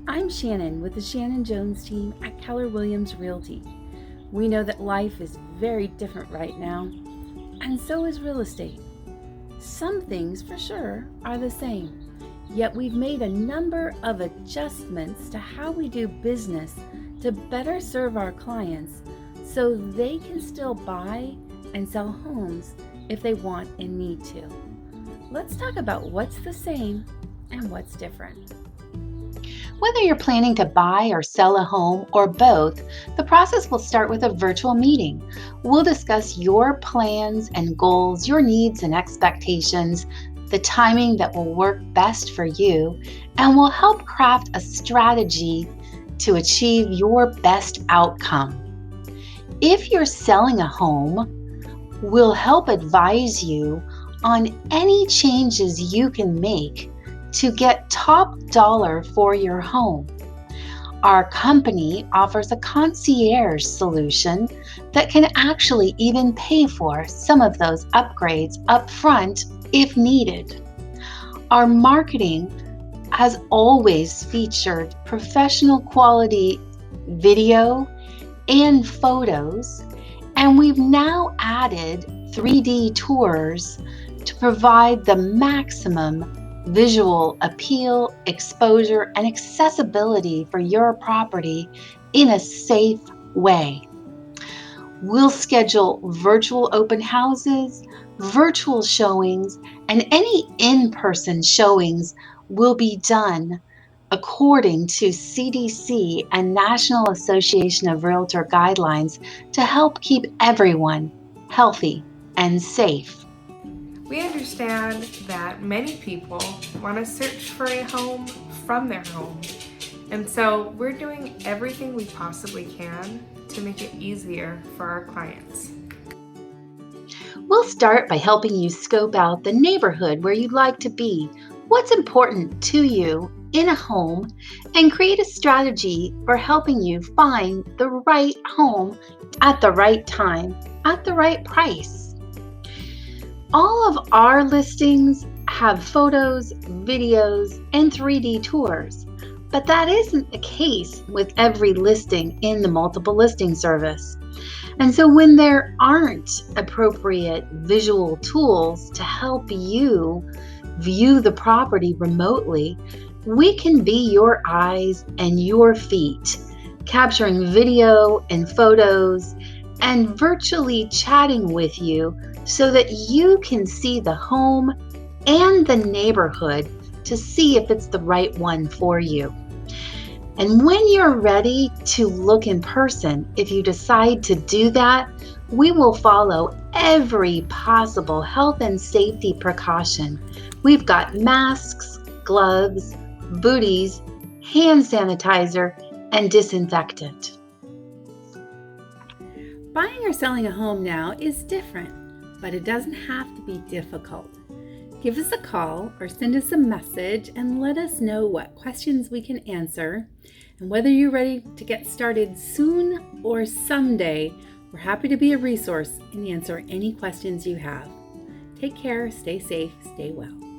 I'm Shannon with the Shannon Jones Team at Keller Williams Realty. We know that life is very different right now, and so is real estate. Some things for sure are the same, yet we've made a number of adjustments to how we do business to better serve our clients so they can still buy and sell homes if they want and need to. Let's talk about what's the same and what's different. Whether you're planning to buy or sell a home or both, the process will start with a virtual meeting. We'll discuss your plans and goals, your needs and expectations, the timing that will work best for you, and we'll help craft a strategy to achieve your best outcome. If you're selling a home, we'll help advise you on any changes you can make to get top dollar for your home. Our company offers a concierge solution that can actually even pay for some of those upgrades up front if needed. Our marketing has always featured professional quality video and photos, and we've now added 3D tours to provide the maximum visual appeal, exposure, and accessibility for your property in a safe way. We'll schedule virtual open houses, virtual showings, and any in-person showings will be done according to CDC and National Association of Realtor guidelines to help keep everyone healthy and safe. We understand that many people want to search for a home from their home, and so we're doing everything we possibly can to make it easier for our clients. We'll start by helping you scope out the neighborhood where you'd like to be, what's important to you in a home, and create a strategy for helping you find the right home at the right time, at the right price. All of our listings have photos, videos, and 3D tours, but that isn't the case with every listing in the multiple listing service. And so when there aren't appropriate visual tools to help you view the property remotely, we can be your eyes and your feet, capturing video and photos and virtually chatting with you so that you can see the home and the neighborhood to see if it's the right one for you. And when you're ready to look in person, if you decide to do that, we will follow every possible health and safety precaution. We've got masks, gloves, booties, hand sanitizer, and disinfectant. Buying or selling a home now is different, but it doesn't have to be difficult. Give us a call or send us a message and let us know what questions we can answer and whether you're ready to get started soon or someday. We're happy to be a resource and answer any questions you have. Take care, stay safe, stay well.